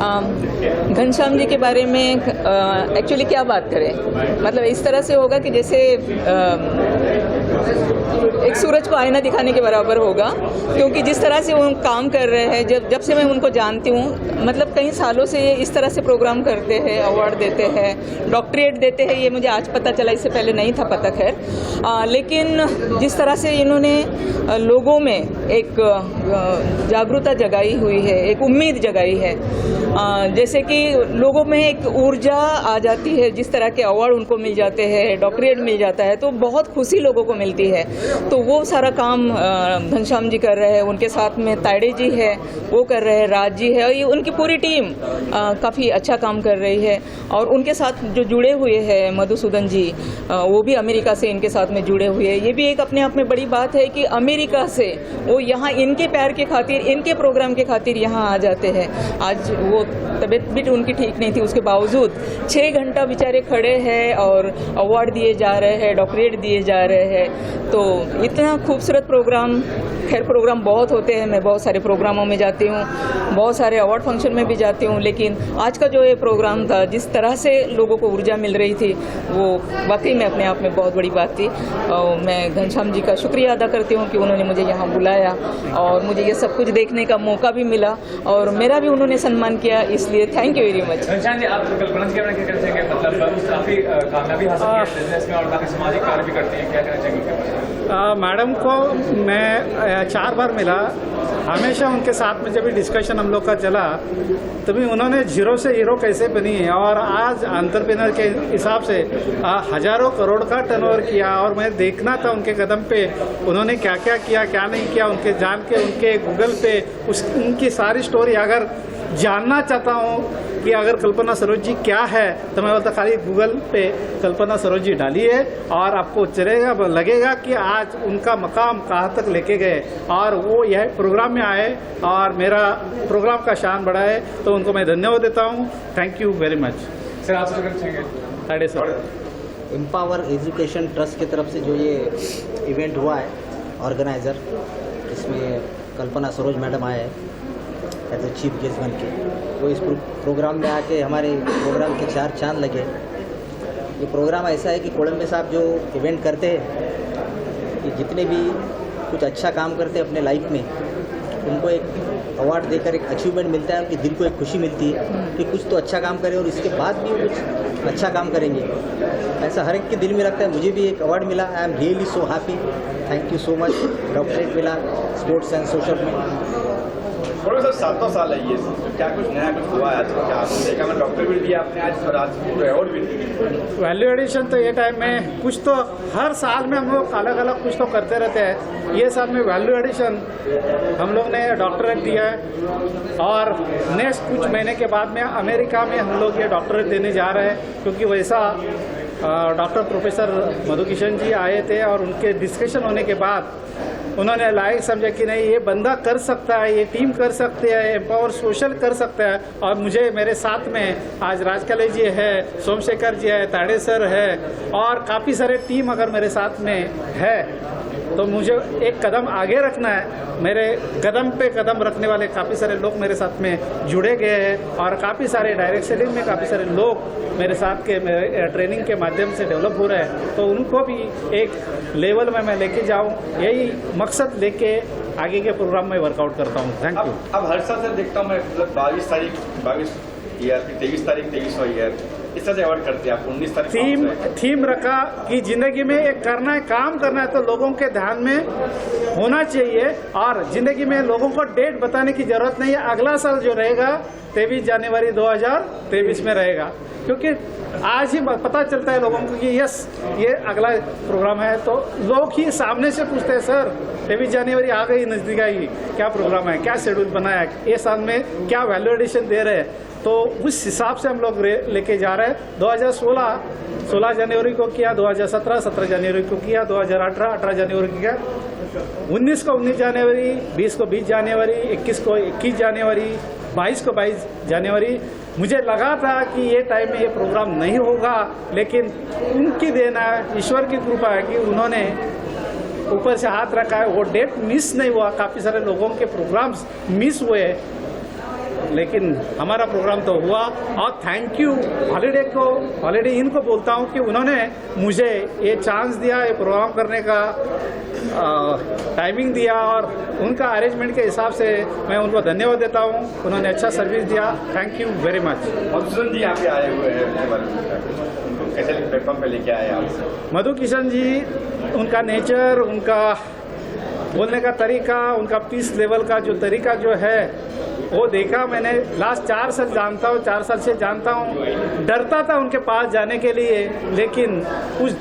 घनश्याम जी के बारे में एक्चुअली क्या बात करें, मतलब इस तरह से होगा कि जैसे एक सूरज को आईना दिखाने के बराबर होगा, क्योंकि जिस तरह से वो काम कर रहे हैं, जब से मैं उनको जानती हूँ, मतलब कई सालों से ये इस तरह से प्रोग्राम करते हैं, अवार्ड देते हैं, डॉक्टरेट देते हैं। ये मुझे आज पता चला, इससे पहले नहीं था पता। खैर लेकिन जिस तरह से इन्होंने लोगों में एक जागरूकता जगाई हुई है, एक उम्मीद जगाई है, जैसे कि लोगों में एक ऊर्जा आ जाती है, जिस तरह के अवार्ड उनको मिल जाते हैं, डॉक्टरेट मिल जाता है, तो बहुत खुशी लोगों को मिलती है। तो वो सारा काम घनश्याम जी कर रहे हैं, उनके साथ में तायडे जी है, वो कर रहे हैं, राज जी है, और ये उनकी पूरी टीम काफ़ी अच्छा काम कर रही है। और उनके साथ जो जुड़े हुए हैं मधुसूदन जी, वो भी अमेरिका से इनके साथ में जुड़े हुए हैं। ये भी एक अपने आप में बड़ी बात है कि अमेरिका से वो यहाँ इनके प्यार के खातिर, इनके प्रोग्राम के खातिर यहाँ आ जाते हैं। आज वो तबीयत भी उनकी ठीक नहीं थी, उसके बावजूद 6 घंटा बेचारे खड़े हैं और अवार्ड दिए जा रहे हैं, डॉक्टरेट दिए जा रहे हैं। तो इतना खूबसूरत प्रोग्राम, खैर प्रोग्राम बहुत होते हैं, मैं बहुत सारे प्रोग्रामों में जाती हूँ, बहुत सारे अवार्ड फंक्शन में भी जाती हूँ, लेकिन आज का जो ये प्रोग्राम था, जिस तरह से लोगों को ऊर्जा मिल रही थी, वो वाकई में अपने आप में बहुत बड़ी बात थी। और मैं घनश्याम जी का शुक्रिया अदा करती हूँ कि उन्होंने मुझे यहाँ बुलाया और मुझे ये सब कुछ देखने का मौका भी मिला, और मेरा भी उन्होंने सम्मान किया, इसलिए thank you very much. Ghanshyam ji, आप कल्पना जी क्या कहना चाहेंगे, मतलब काफ़ी कामयाबी हासिल की है बिजनेस में और काफ़ी सामाजिक कार्य भी करती हैं, क्या कहना चाहेंगे? मैडम को मैं 4 बार मिला, हमेशा उनके साथ में जब भी डिस्कशन हम लोग का चला, तभी उन्होंने जीरो से हीरो कैसे बनी है और आज एंटरप्रेन्योर के हिसाब से हजारों करोड़ का टर्नओवर किया। और मैं देखना था उनके कदम पे उन्होंने क्या क्या किया, क्या नहीं किया, उनके जान के उनके गूगल पे उनकी सारी स्टोरी अगर जानना चाहता हूँ कि अगर कल्पना सरोज जी क्या है, तो मैं बोलता खाली गूगल पे कल्पना सरोज जी डालिए और आपको चलेगा, लगेगा कि आज उनका मकाम कहाँ तक लेके गए और वो यह प्रोग्राम में आए और मेरा प्रोग्राम का शान बढ़ाए। तो उनको मैं धन्यवाद देता हूँ। Thank you very much. Sir आप क्या चाहेंगे? Tayade sir, Empower Education Trust की तरफ से जो ये इवेंट हुआ है ऑर्गेनाइज़र, इसमें कल्पना सरोज मैडम आए एज ए चीफ गेस्ट बन के, वो इस प्रोग्राम में आके हमारे प्रोग्राम के 4 चांद लगे। ये प्रोग्राम ऐसा है कि कोलंबे साहब जो इवेंट करते हैं, कि जितने भी कुछ अच्छा काम करते हैं अपने लाइफ में, उनको एक अवार्ड देकर एक अचीवमेंट मिलता है, उनके दिल को एक खुशी मिलती है कि कुछ तो अच्छा काम करें और इसके बाद भी कुछ अच्छा काम करेंगे। ऐसा हर एक के दिल में लगता है। मुझे भी एक अवार्ड मिला, आई am really so happy, thank you so much. Doctorate मिला स्पोर्ट्स एंड सोशल में। थोड़ा सा 7 साल है ये, क्या कुछ नया कुछ हुआ है आज? क्या आपने देखा? मैं डॉक्टर भी दिया आपने आज और आज अवार्ड भी दिया। वैल्यू एडिशन तो ये टाइम में कुछ तो हर साल में हम लोग अलग अलग कुछ तो करते रहते हैं। ये साल में वैल्यू एडिशन हम लोग ने डॉक्टरेट दिया है और नेक्स्ट कुछ महीने के बाद में अमेरिका में हम लोग ये डॉक्टरेट देने जा रहे हैं, क्योंकि वैसा डॉक्टर प्रोफेसर मधुकिशन जी आए थे और उनके डिस्कशन होने के बाद उन्होंने लायक समझा कि नहीं, ये बंदा कर सकता है, ये टीम कर सकते हैं, एम्पावर सोशल कर सकता है। और मुझे मेरे साथ में आज राजकले जी है, सोमशेखर जी है, तायडे सर है और काफ़ी सारे टीम अगर मेरे साथ में है, तो मुझे एक कदम आगे रखना है। मेरे कदम पे कदम रखने वाले काफ़ी सारे लोग मेरे साथ में जुड़े गए हैं और काफ़ी सारे डायरेक्ट सेलिंग में काफ़ी सारे लोग मेरे साथ के मेरे ट्रेनिंग के माध्यम से डेवलप हो रहे हैं। तो उनको भी एक लेवल में मैं लेके जाऊं, यही मकसद लेके आगे के प्रोग्राम में वर्कआउट करता हूं। Thank you. अब हर साल से देखता हूँ मैं, मतलब 22 तारीख 22 ईयर, 23 तारीख 23वां ईयर, इस तरह से अवार्ड करते हैं आप। 19 तारीख थीम रखा कि जिंदगी में एक करना है, काम करना है, तो लोगों के ध्यान में होना चाहिए और जिंदगी में लोगों को डेट बताने की जरूरत नहीं है। अगला साल जो रहेगा 23 जनवरी 2023 में रहेगा, क्योंकि आज ही पता चलता है लोगों को कि यस ये अगला प्रोग्राम है। तो लोग ही सामने से पूछते हैं, सर 23 जनवरी आ गई, नजदीक आई, क्या प्रोग्राम है, क्या शेड्यूल बनाया है, ये साल में क्या वैल्यू एडिशन दे रहे हैं। तो उस हिसाब से हम लोग लेके जा रहे हैं। 2016 16 जनवरी को किया, 2017 17 जनवरी को किया, 2018 18 जनवरी को किया, 19 को 19 जनवरी, 20 को 20 जनवरी, 21 को 21 जनवरी, 22 को 22 जनवरी। मुझे लगा था कि ये टाइम में ये प्रोग्राम नहीं होगा, लेकिन उनकी देन है, ईश्वर की कृपा है कि उन्होंने ऊपर से हाथ रखा है, वो डेट मिस नहीं हुआ। काफ़ी सारे लोगों के प्रोग्राम्स मिस हुए, लेकिन हमारा प्रोग्राम तो हुआ। और थैंक यू हॉलीडे इन को बोलता हूँ कि उन्होंने मुझे ये चांस दिया, ये प्रोग्राम करने का टाइमिंग दिया, और उनका अरेंजमेंट के हिसाब से मैं उनको धन्यवाद देता हूँ। उन्होंने अच्छा सर्विस दिया। Thank you very much. Madhusudan ji यहाँ पे आए हुए हैं, उनके बारे में उनको कैसे प्लेटफॉर्म पे लेके आए आप? मधु किशन जी, उनका नेचर, उनका बोलने का तरीका, उनका पीस लेवल का जो तरीका जो है वो देखा मैंने। लास्ट 4 साल जानता हूँ, 4 साल से जानता हूँ। डरता था उनके पास जाने के लिए, लेकिन कुछ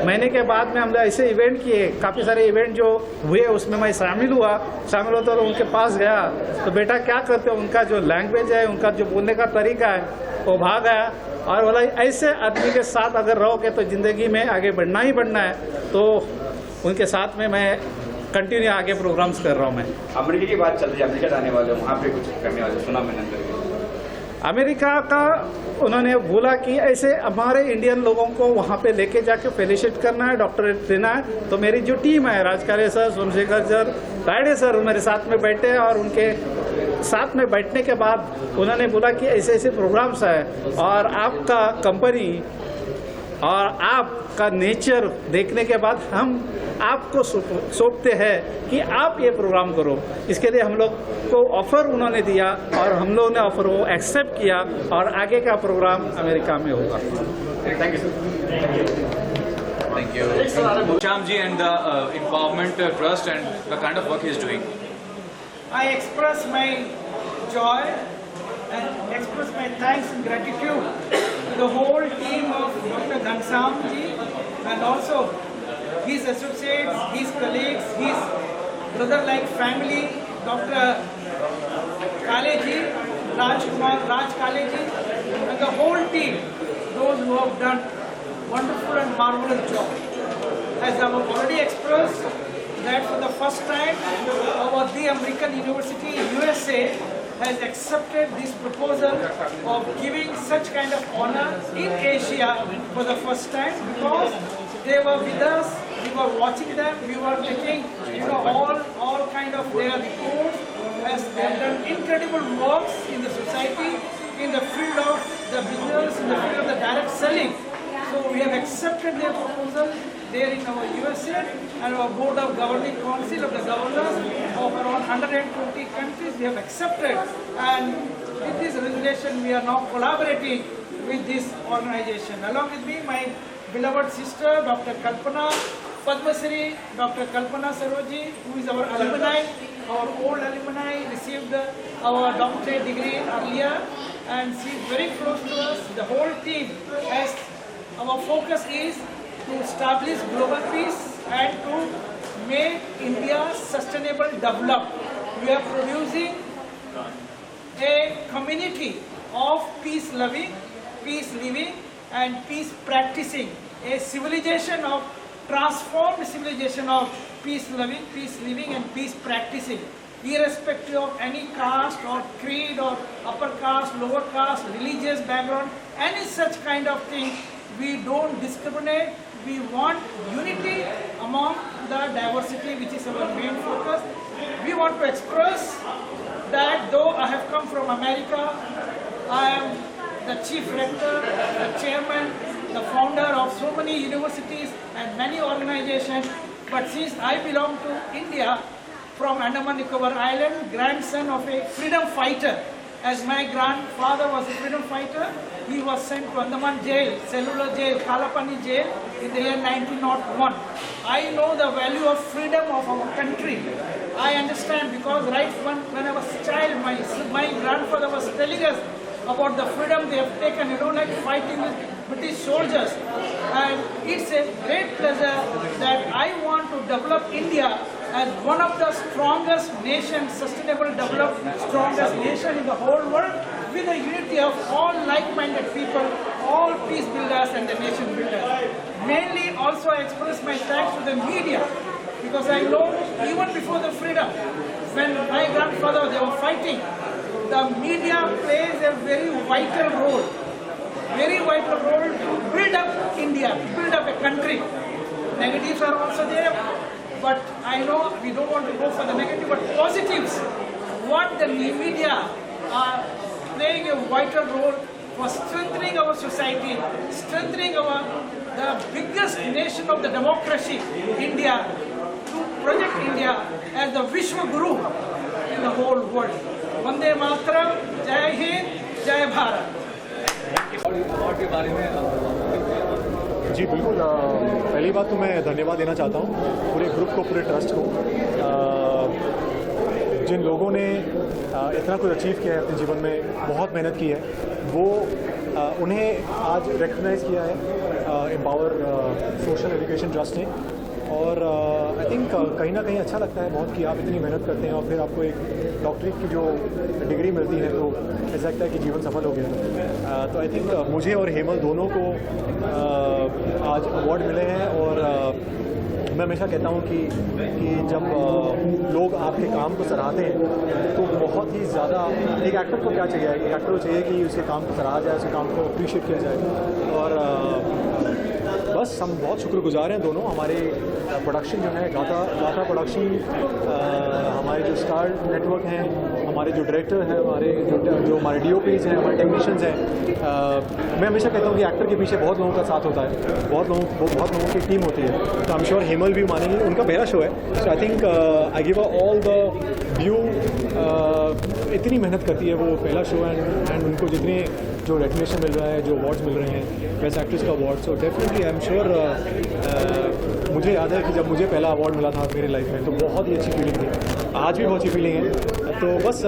महीने के बाद में हमने ऐसे इवेंट किए, काफ़ी सारे इवेंट जो हुए उसमें मैं शामिल होता तो उनके पास गया तो बेटा क्या करते हो, उनका जो लैंग्वेज है, उनका जो बोलने का तरीका है वो भाग गया और बोला ऐसे आदमी के साथ अगर रहोगे तो ज़िंदगी में आगे बढ़ना ही बढ़ना है। तो उनके साथ में मैं कंटिन्यू आगे प्रोग्राम्स कर रहा हूँ। मैं अमेरिका की बात चल रही है, अमेरिका जाने वाले वहाँ पे कुछ करने वाले, सुना मैंने अंदर। अमेरिका का उन्होंने बोला कि ऐसे हमारे इंडियन लोगों को वहाँ पे लेके जाके फेलोशिप करना है, डॉक्टरेट देना है। तो मेरी जो टीम है, Rajkarya sir, Somashekhar sir, Tayde sir मेरे साथ में बैठे, और उनके साथ में बैठने के बाद उन्होंने बोला कि ऐसे ऐसे प्रोग्राम्स है और आपका कंपनी और आपका नेचर देखने के बाद हम आपको सौंपते हैं कि आप ये प्रोग्राम करो। इसके लिए हम लोग को ऑफर उन्होंने दिया और हम लोगों ने ऑफर वो एक्सेप्ट किया और आगे का प्रोग्राम अमेरिका में होगा। Thank you sir. Thank you. Shyamji and the Empowerment Trust and the kind of work he is doing. I express my joy and express my thanks and gratitude to the whole team of Dr. Ghanshyam ji and also his associates, his colleagues, his brother-like family, Dr. Kale ji, Raj Kale ji, and the whole team, those who have done wonderful and marvelous job. As I have already expressed that for the first time, the American University USA has accepted this proposal of giving such kind of honor in Asia for the first time, because they were with us, we were watching them, we were taking all kind of their reports, as they have done incredible works in the society, in the field of the business, in the field of the direct selling. So we have accepted their proposal there in our USA, and our Board of Governing Council of the Governors of around 120 countries we have accepted, and with this resolution we are now collaborating with this organization. Along with me, my beloved sister Dr. Kalpana Padma Shri, Dr. Kalpana Saroji, who is our alumni, our old alumni, received our doctorate degree earlier, and she is very close to us. The whole team, as our focus is to establish global peace and to make India sustainable developed. We are producing a community of peace loving, peace living and peace practicing, a civilization of transformed civilization of peace loving, peace living and peace practicing, irrespective of any caste or creed or upper caste, lower caste, religious background, any such kind of thing. We don't discriminate. We want unity among the diversity, which is our main focus. We want to express that though I have come from America, I am the chief rector, the chairman, the founder of so many universities and many organizations, but since I belong to India, from Andaman Nicobar Island, grandson of a freedom fighter, as my grandfather was a freedom fighter, he was sent to Andaman jail, cellular jail, Kalapani jail in the year 1901. I know the value of freedom of our country. I understand because right when I was a child, my grandfather was telling us about the freedom they have taken, like fighting with British soldiers. And it's a great pleasure that I want to develop India as one of the strongest nations, sustainable developed, strongest nation in the whole world, with the unity of all like-minded people, all peace builders and the nation builders. Mainly also I express my thanks to the media, because I know even before the freedom, when my grandfather, they were fighting, the media plays a very vital role to build up India, to build up a country. Negatives are also there, but I know we don't want to go for the negative, but positives. What the media are a vital role for strengthening our society, strengthening the biggest nation of the democracy, India, to project India as the Vishwa Guru in the whole world. Vande Mataram, Jai Hind, Jai Bharat. Award के बारे में जी बिल्कुल। पहली बात तो मैं धन्यवाद देना चाहता हूँ पूरे ग्रुप को, पूरे ट्रस्ट को, जिन लोगों ने इतना कुछ अचीव किया है अपने जीवन में, बहुत मेहनत की है, वो उन्हें आज रिकग्नाइज़ किया है एम्पावर सोशल एजुकेशन ट्रस्ट ने। और आई थिंक कहीं ना कहीं अच्छा लगता है बहुत कि आप इतनी मेहनत करते हैं और फिर आपको एक डॉक्टरेट की जो डिग्री मिलती है तो ऐसा लगता है कि जीवन सफल हो गया। तो आई थिंक मुझे और हेमल दोनों को आज अवार्ड मिले हैं। और मैं हमेशा कहता हूँ कि जब लोग आपके काम को सराहते हैं तो बहुत ही ज़्यादा, एक एक्टर को क्या चाहिए, एक एक्टर को चाहिए कि उसके काम को सराहा जाए, उसके काम को अप्रिशिएट किया जाए। और बस हम बहुत शुक्रगुजार हैं दोनों। हमारे प्रोडक्शन जो है गाथा प्रोडक्शन, हमारे जो स्टार नेटवर्क हैं, हमारे जो डायरेक्टर हैं, जो हमारे DOPs हैं, हमारे टेक्नीशियंस हैं। मैं हमेशा कहता हूँ कि एक्टर के पीछे बहुत लोगों का साथ होता है, बहुत लोगों की टीम होती है। तो आई एम श्योर हेमल भी मानेंगे, उनका पहला शो है। So I think I give all the due. इतनी मेहनत करती है वो, पहला शो है, एंड उनको जितने जो रिकग्निशन मिल रहा है, जो अवार्ड्स मिल रहे हैं, बेस्ट एक्ट्रेस का award, so definitely I am sure. मुझे याद है कि जब मुझे पहला अवार्ड मिला था मेरी लाइफ में तो बहुत ही अच्छी फीलिंग थी, आज भी बहुत अच्छी फीलिंग है। तो बस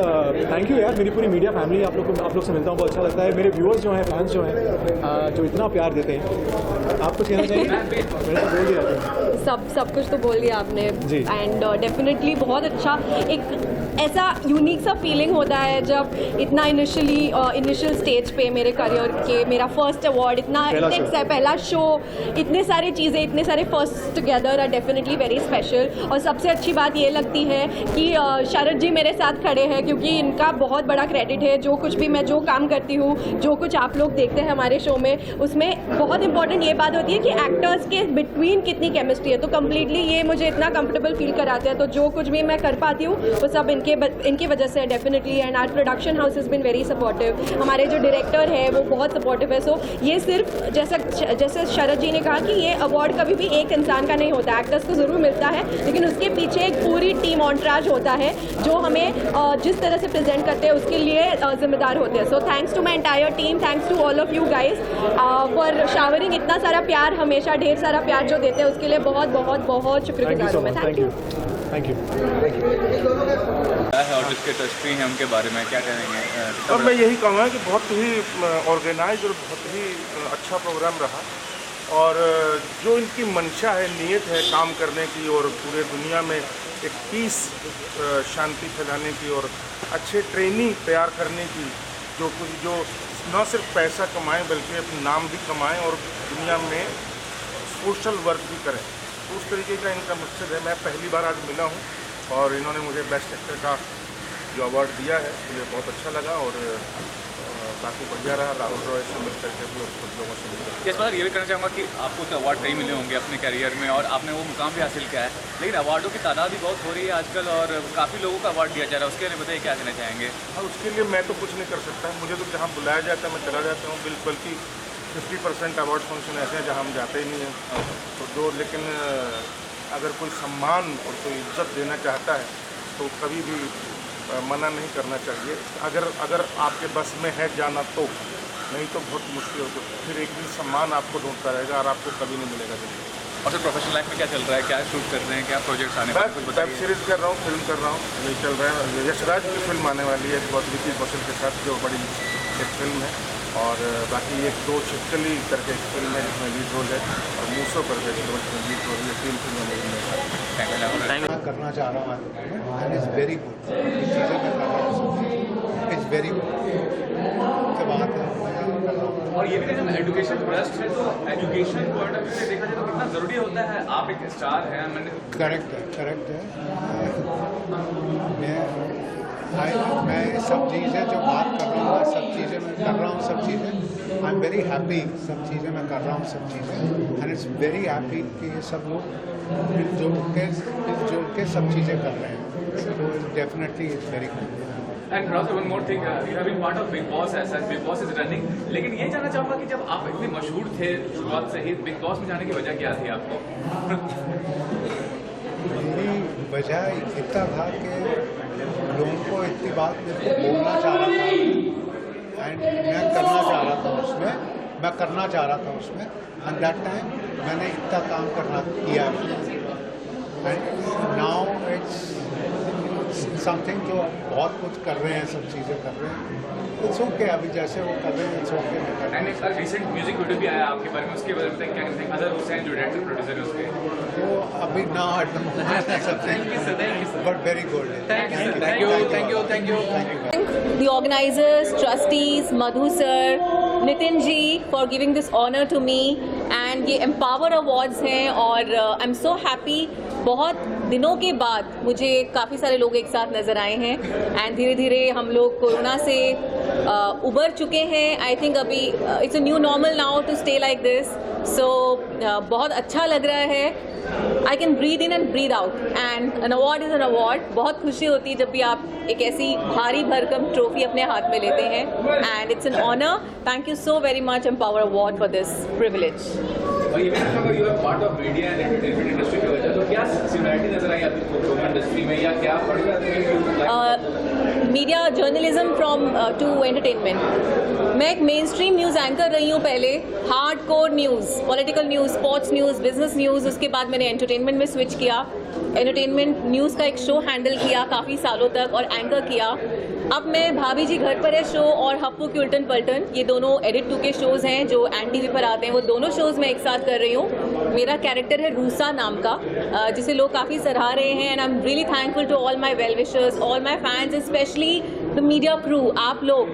थैंक यू यार, मेरी पूरी मीडिया फैमिली, आप लोग से मिलता हूँ, बहुत अच्छा लगता है। मेरे व्यूअर्स जो हैं, फैंस जो हैं, जो इतना प्यार देते हैं। आप कुछ कहना चाहिए? मैंने तो बोल दिया सब कुछ तो बोल दिया आपने। एंड डेफिनेटली बहुत अच्छा, एक ऐसा यूनिक सा फीलिंग होता है जब इतना इनिशियल स्टेज पे मेरे करियर के मेरा फर्स्ट अवार्ड, इतना पहला शो, इतने सारे चीज़ें, इतने सारे first together are definitely very special. और सबसे अच्छी बात ये लगती है कि शरद जी मेरे साथ खड़े हैं, क्योंकि इनका बहुत बड़ा क्रेडिट है। जो कुछ भी मैं जो काम करती हूँ, जो कुछ आप लोग देखते हैं हमारे शो में, उसमें बहुत इंपॉर्टेंट ये बात होती है कि एक्टर्स के बिटवीन कितनी केमिस्ट्री है। तो कम्प्लीटली ये मुझे इतना कंफर्टेबल फील कराते हैं। तो जो कुछ भी मैं कर पाती हूँ वो सब इनकी वजह से है definitely. And our production house is been very supportive. हमारे जो डायरेक्टर है वो बहुत सपोर्टिव है। सो ये सिर्फ जैसे शरद जी ने कहा कि ये अवार्ड कभी भी एक इंसान का नहीं होता, एक्टर्स को ज़रूर मिलता है, लेकिन उसके पीछे एक पूरी टीम ऑन्ट्राज होता है जो हमें जिस तरह से प्रेजेंट करते हैं उसके लिए जिम्मेदार होते हैं। So thanks to my entire team, thanks to all of you guys for showering इतना सारा प्यार, हमेशा ढेर सारा प्यार जो देते हैं उसके लिए बहुत बहुत बहुत शुक्रगुजार हूँ मैं। Thank you. और जिसके ट्रस्टी हैं उनके बारे में क्या कहेंगे? और मैं यही कहूँगा कि बहुत ही ऑर्गेनाइज और बहुत ही अच्छा प्रोग्राम रहा। और जो इनकी मंशा है, नीयत है काम करने की और पूरे दुनिया में एक पीस, शांति फैलाने की और अच्छे ट्रेनिंग तैयार करने की, जो न सिर्फ पैसा कमाएं बल्कि अपना नाम भी कमाएं और दुनिया में सोशल वर्क भी करें, तो उस तरीके का इनका मकसद है। मैं पहली बार आज मिला हूँ और इन्होंने मुझे बेस्ट एक्टर का जो अवार्ड दिया है मुझे बहुत अच्छा लगा। और बाकी बढ़िया रहा, राहुल रॉय से मिल करके भी और कुछ लोगों से मिलकर। इस बार ये भी कहना चाहूँगा कि आपको तो अवार्ड कई मिले होंगे अपने करियर में और आपने वो मुकाम भी हासिल किया है, लेकिन अवार्डों की तादाद भी बहुत हो रही है आजकल और काफ़ी लोगों को अवार्ड दिया जा रहा है। उसके लिए बताइए क्या कहना चाहेंगे? हाँ, उसके लिए मैं तो कुछ नहीं कर सकता। मुझे तो जहाँ बुलाया जाता है मैं चला जाता हूँ। बल्कि 50% अवार्ड फंक्शन ऐसे हैं जहाँ हम जाते ही नहीं हैं। तो लेकिन अगर कोई सम्मान और कोई इज्जत देना चाहता है तो कभी भी मना नहीं करना चाहिए। अगर आपके बस में है जाना तो, नहीं तो बहुत मुश्किल हो, तो फिर एक दिन सम्मान आपको ढूंढता रहेगा और आपको कभी नहीं मिलेगा जिंदगी। और सर प्रोफेशनल लाइफ में क्या चल रहा है, क्या शूट कर रहे हैं, क्या प्रोजेक्ट्स आने वाले हैं? वेब सीरीज़ कर रहा हूँ, फिल्म कर रहा हूँ, ये चल रहा है। यशराज की फिल्म आने वाली है विकी कौशल के साथ, जो बड़ी एक फिल्म है। और बाकी एक 2 छिपकली करके एक फिल्म है जिसमें लीड रोल है, और मूसो करके लीड रोल है। 3 फिल्में मेरी में करना चाह रहा हूँ एंड इज़ वेरी गुड। चीज़ें मैं कर रहा हूँ, इट्स वेरी गुड। उसके बाद और ये भी देखा ना, एजुकेशन ट्रस्ट है तो एजुकेशन पॉइंट ऑफ व्यू से देखा जाए तो कितना ज़रूरी होता है। आप एक स्टार हैं, मैंने करेक्ट है। मैं सब चीज़ें जो बात कर रहा हूँ, सब चीज़ें मैं कर रहा हूँ, सब चीज़ें आई एम वेरी हैप्पी। सब चीज़ें मैं कर रहा हूँ, सब चीज़ें एंड इट्स वेरी हैप्पी कि ये सब लोग मिलजुल के सब चीज़ें कर रहे हैं। तो definitely it's very good. And also one more thing, you have been part of Bigg Boss as Bigg Boss is running, लेकिन ये जानना चाहूंगा कि जब आप इतने मशहूर थे शुरुआत से ही, बिग बॉस में जाने की वजह क्या थी आपको? मेरी वजह इतना था कि लोगों को इतनी बात मेरे को बोलना चाह रहा था एंड मैं करना चाह रहा था उसमें एंड दैट टाइम मैंने इतना काम किया एंड नाउ इट्स समथिंग जो बहुत कुछ कर रहे हैं, सब चीज़ें कर रहे हैं, इट्स ओके। अभी जैसे वो कर रहे हैं इट्स ओके। एंड एक रिसेंट म्यूजिक वीडियो भी आया आपके बारे में, उसके बारे में बताइए क्या कहते हैं? अजहर हुसैन जो डायरेक्टर प्रोड्यूसर है उसके, वो अभी ना at the moment but very good. Thank you. The organizers, trustees, Madhu sir, Nitin ji for giving this honor to me, and ये Empower Awards हैं और I'm so happy। बहुत दिनों के बाद मुझे काफ़ी सारे लोग एक साथ नज़र आए हैं एंड धीरे धीरे हम लोग कोरोना से उबर चुके हैं। आई थिंक अभी it's a new normal now to stay like this, so बहुत अच्छा लग रहा है। I can breathe in and breathe out and an award is an award. बहुत खुशी होती है जब भी आप एक ऐसी भारी भरकम ट्रॉफी अपने हाथ में लेते हैं and it's an honour. Thank you so very much Empower award for this privilege. और ये भी अगर you are part of media and entertainment industry की वजह, तो क्या सिमिलरिटी नजर आई आपको फिल्म इंडस्ट्री में, या क्या media journalism from to entertainment. मैं एक मेन स्ट्रीम न्यूज़ एंकर रही हूँ पहले, hardcore news, political news, sports news, business news. उसके बाद मैंने एंटरटेनमेंट में स्विच किया, एंटरटेनमेंट न्यूज़ का एक शो हैंडल किया काफ़ी सालों तक और एंकर किया। अब मैं भाभी जी घर पर है शो और हप्पू की उल्टन पलटन, ये दोनों एडिट 2 के शोज़ हैं जो एनटीवी पर आते हैं, वो दोनों शोज़ मैं एक साथ कर रही हूँ। मेरा कैरेक्टर है रूसा नाम का, जिसे लोग काफ़ी सराह रहे हैं and I am really thankful to all my well wishers, all my fans, specially the media crew, आप लोग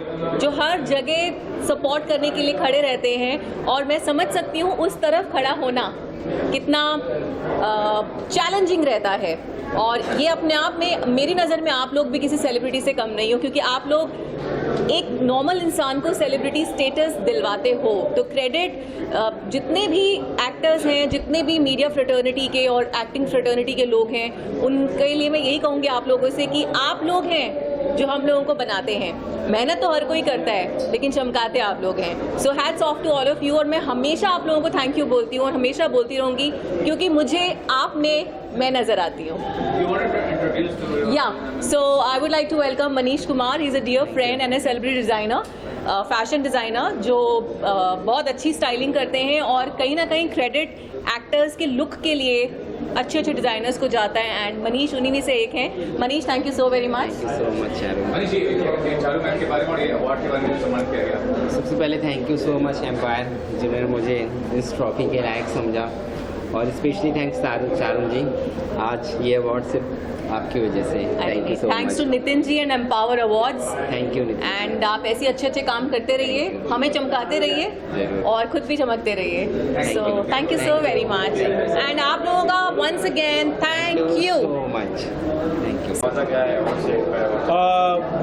जो हर जगह सपोर्ट करने के लिए खड़े रहते हैं। और मैं समझ सकती हूँ उस तरफ खड़ा होना कितना चैलेंजिंग रहता है, और ये अपने आप में मेरी नज़र में आप लोग भी किसी सेलिब्रिटी से कम नहीं हो, क्योंकि आप लोग एक नॉर्मल इंसान को सेलिब्रिटी स्टेटस दिलवाते हो। तो क्रेडिट जितने भी एक्टर्स हैं, जितने भी मीडिया फ्रेटर्निटी के और एक्टिंग फ्रेटर्निटी के लोग हैं, उनके लिए मैं यही कहूँगी आप लोगों से कि आप लोग हैं जो हम लोगों को बनाते हैं। मेहनत तो हर कोई करता है लेकिन चमकाते आप लोग हैं। So hats off to all of you, और मैं हमेशा आप लोगों को थैंक यू बोलती हूँ और हमेशा बोलती रहूँगी, क्योंकि मुझे आप में मैं नज़र आती हूँ। या so I would like to welcome Manish Kumar. He is a dear friend and a celebrity designer, fashion designer, जो बहुत अच्छी स्टाइलिंग करते हैं और कहीं ना कहीं क्रेडिट एक्टर्स के लुक के लिए अच्छे अच्छे डिज़ाइनर्स को जाता है एंड मनीष उन्हीं में से एक हैं। Manish, thank you so very much. Manish ji, Charu ma'am के बारे में और ये अवार्ड के बारे में सम्मान किया गया, सबसे पहले thank you so much empire, जिन्होंने मुझे इस ट्रॉफी के लायक समझा, और स्पेशली थैंक्स चारू जी, आज ये अवार्ड सिर्फ आपकी वजह से। Thank you so much. Thanks to Nitin ji and Empower Awards. Thank you Nitin. And आप ऐसे अच्छे अच्छे काम करते रहिए, हमें चमकाते रहिए और खुद भी चमकते रहिए। So thank you so very much and आप लोगों का once again thank you so much. Thank you.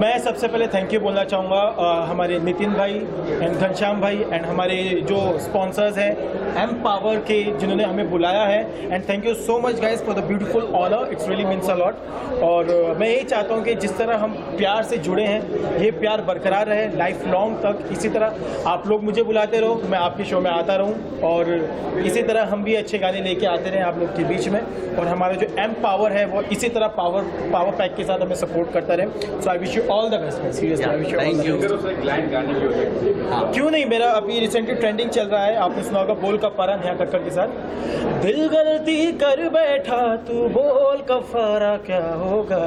मैं सबसे पहले थैंक यू बोलना चाहूँगा हमारे नितिन भाई एंड घनश्याम भाई एंड हमारे जो स्पॉन्सर्स हैं एम्पावर के, जिन्होंने हमें बुलाया है। And thank you so much guys for the beautiful honour, it's really means a lot. और मैं यही चाहता हूँ कि जिस तरह हम प्यार से जुड़े हैं, ये प्यार बरकरार रहे लाइफ लॉन्ग तक। इसी तरह आप लोग मुझे बुलाते रहो, मैं आपके शो में आता रहूँ, और इसी तरह हम भी अच्छे गाने लेके आते रहे आप लोग के बीच में। और हमारा जो एम्पावर है वो इसी तरह पावर पैक के साथ हमें सपोर्ट करता रहे। So I wish you all the best. Seriously I wish you all the best. क्यों नहीं, मेरा अभी रिसेंटली ट्रेंडिंग चल रहा है, आपने सुना होगा बोल का पारा नेहा कक्कड़ के साथ। दिल गलती कर बैठा तू बोल कफारा क्या होगा,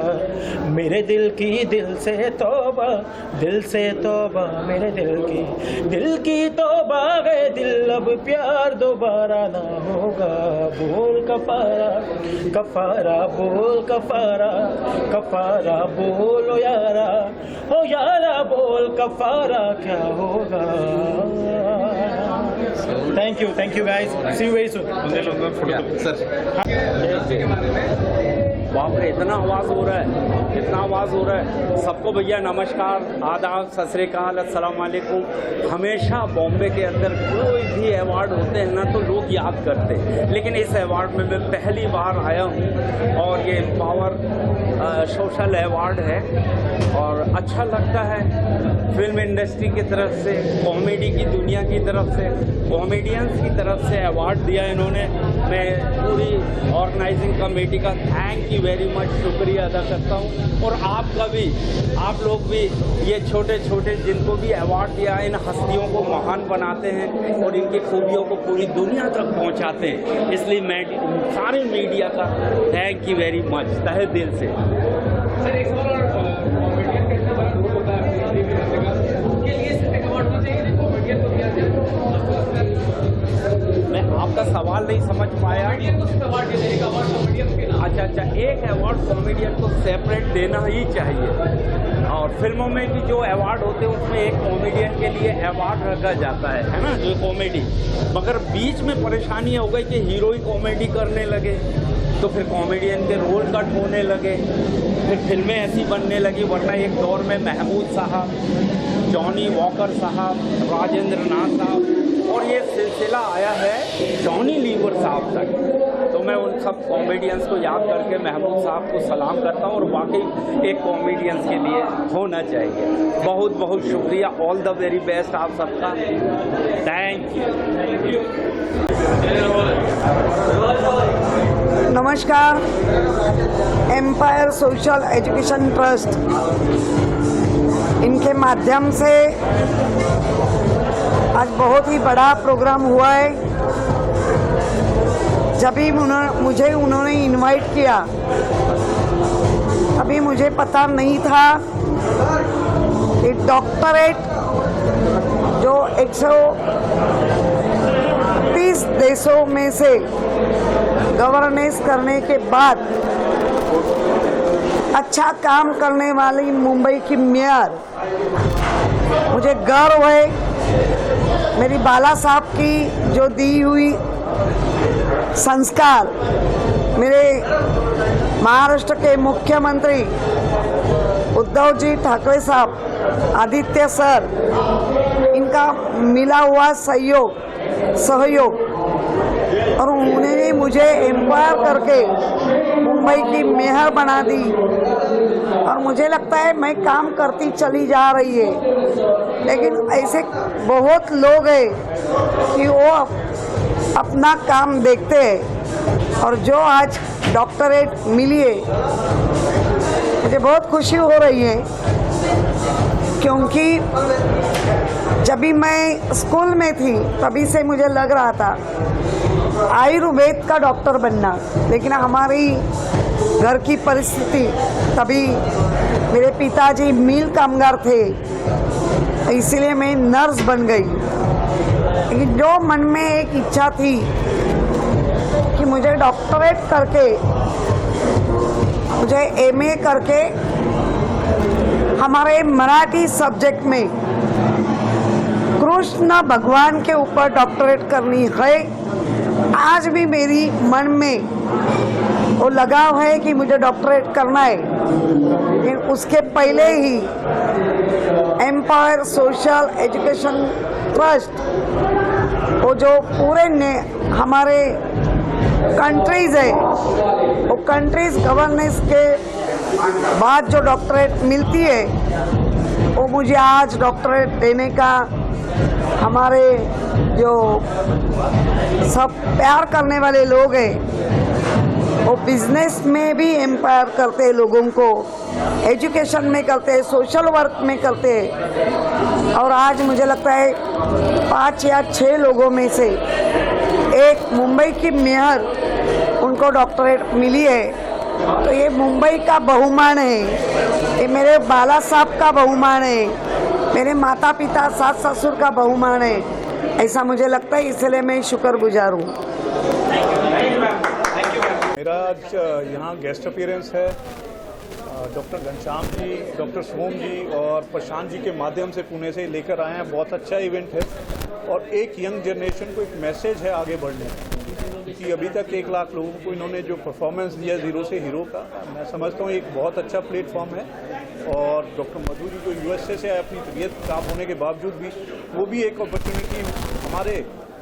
मेरे दिल की दिल से तौबा मेरे दिल की तौबा गए दिल, अब प्यार दोबारा ना होगा। बोल कफारा बोल कफारा बोलो यारा, हो यारा बोल कफारा क्या होगा। Thank you guys, see you very soon. बाप रे इतना आवाज़ हो रहा है, इतना आवाज़ हो रहा है। सबको भैया नमस्कार, आदाब, सत श्री अकाल, अस्सलाम वालेकुम। हमेशा बॉम्बे के अंदर कोई भी अवार्ड होते हैं ना तो लोग याद करते हैं, लेकिन इस अवार्ड में मैं पहली बार आया हूँ और ये एम्पावर सोशल अवार्ड है और अच्छा लगता है। फिल्म इंडस्ट्री की तरफ से, कॉमेडी की दुनिया की तरफ से, कॉमेडियंस की तरफ से अवार्ड दिया इन्होंने। मैं पूरी ऑर्गेनाइजिंग कमेटी का थैंक यू वेरी मच शुक्रिया अदा करता हूँ। और आपका भी, आप लोग भी ये छोटे छोटे जिनको भी अवार्ड दिया इन हस्तियों को महान बनाते हैं और इनकी खूबियों को पूरी दुनिया तक पहुँचाते हैं। इसलिए मैं सारे मीडिया का थैंक यू वेरी मच तहे दिल से। सर एक सवाल और, कॉमेडियन का इतना बड़ा ग्रुप होता है अपनी जगह, उसके लिए सिर्फ अवार्ड होना चाहिए, कॉमेडियन को दिया जाए। मैं आपका सवाल नहीं समझ पाया। कॉमेडियन को सिर्फ अवार्ड दिया जाए, अवार्ड कॉमेडियन के नाम। अच्छा, एक अवार्ड कॉमेडियन को सेपरेट देना ही चाहिए। और फिल्मों में भी जो अवार्ड होते हैं उसमें एक कॉमेडियन के लिए अवार्ड रखा जाता है ना, जो कॉमेडी। मगर बीच में परेशानी हो गई कि हीरो ही कॉमेडी करने लगे तो फिर कॉमेडियन के रोल कट होने लगे, फिर फिल्में ऐसी बनने लगी। वरना एक दौर में महमूद साहब, जॉनी वॉकर साहब, राजेंद्र नाथ साहब और ये सिलसिला आया है जॉनी लीवर साहब तक। तो मैं उन सब कॉमेडियंस को याद करके महमूद साहब को सलाम करता हूँ और वाकई एक कॉमेडियंस के लिए होना चाहिए। बहुत बहुत शुक्रिया, ऑल द वेरी बेस्ट आप सबका, थैंक यू। नमस्कार। एम्पायर सोशल एजुकेशन ट्रस्ट, इनके माध्यम से आज बहुत ही बड़ा प्रोग्राम हुआ है। जब भी मुझे उन्होंने इनवाइट किया अभी मुझे पता नहीं था कि डॉक्टरेट जो 130 देशों में से गवर्नेंस करने के बाद अच्छा काम करने वाली मुंबई की मेयर, मुझे गर्व है मेरी बाला साहब की जो दी हुई संस्कार, मेरे महाराष्ट्र के मुख्यमंत्री उद्धव जी ठाकरे साहब, आदित्य सर, इनका मिला हुआ सहयोग और उन्होंने मुझे एम्पायर करके मुंबई की मेयर बना दी और मुझे लगता है मैं काम करती चली जा रही है। लेकिन ऐसे बहुत लोग हैं कि वो अपना काम देखते हैं और जो आज डॉक्टरेट मिली है मुझे बहुत खुशी हो रही है, क्योंकि जब भी मैं स्कूल में थी तभी से मुझे लग रहा था आयुर्वेद का डॉक्टर बनना, लेकिन हमारी घर की परिस्थिति, तभी मेरे पिताजी मिल कामगार थे इसीलिए मैं नर्स बन गई। लेकिन जो मन में एक इच्छा थी कि मुझे डॉक्टरेट करके, मुझे एमए करके हमारे मराठी सब्जेक्ट में कृष्ण भगवान के ऊपर डॉक्टरेट करनी है। आज भी मेरी मन में वो लगाव है कि मुझे डॉक्टरेट करना है, लेकिन उसके पहले ही एम्पायर सोशल एजुकेशन ट्रस्ट, वो जो पूरे ने हमारे कंट्रीज है, वो कंट्रीज गवर्नेंस के बाद जो डॉक्टरेट मिलती है वो मुझे आज डॉक्टरेट देने का, हमारे जो सब प्यार करने वाले लोग हैं वो बिजनेस में भी एम्पायर करते हैं, लोगों को एजुकेशन में करते हैं, सोशल वर्क में करते हैं। और आज मुझे लगता है 5 या 6 लोगों में से एक मुंबई की मेयर, उनको डॉक्टरेट मिली है। तो ये मुंबई का बहुमान है, ये मेरे बाला साहब का बहुमान है, मेरे माता पिता सास ससुर का बहुमान है, ऐसा मुझे लगता है, इसलिए मैं शुक्रगुजार हूँ। मेरा आज यहाँ गेस्ट अपीयरेंस है डॉक्टर घनश्याम जी, डॉक्टर सोम जी और प्रशांत जी के माध्यम से पुणे से लेकर आए हैं। बहुत अच्छा इवेंट है और एक यंग जनरेशन को एक मैसेज है आगे बढ़ने का। क्योंकि अभी तक 1 लाख लोगों को इन्होंने जो परफॉर्मेंस दिया ज़ीरो से हीरो का, मैं समझता हूँ एक बहुत अच्छा प्लेटफॉर्म है। और डॉक्टर मधु जी जो यूएसए से आए अपनी तबीयत खराब होने के बावजूद भी, वो भी एक अपॉर्चुनिटी हमारे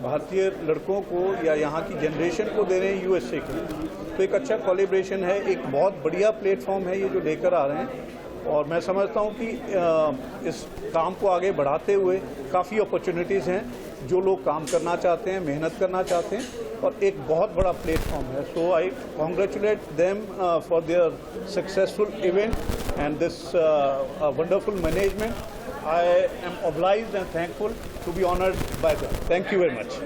भारतीय लड़कों को या यहाँ की जनरेशन को दे रहे हैं यूएसए के। तो एक अच्छा कोलैबोरेशन है, एक बहुत बढ़िया प्लेटफॉर्म है ये जो लेकर आ रहे हैं। और मैं समझता हूँ कि इस काम को आगे बढ़ाते हुए काफ़ी अपॉर्चुनिटीज़ हैं, जो लोग काम करना चाहते हैं, मेहनत करना चाहते हैं, और एक बहुत बड़ा प्लेटफॉर्म है। So I congratulate them for their successful event and this wonderful management. I am obliged and thankful to be honored by them. Thank you very much.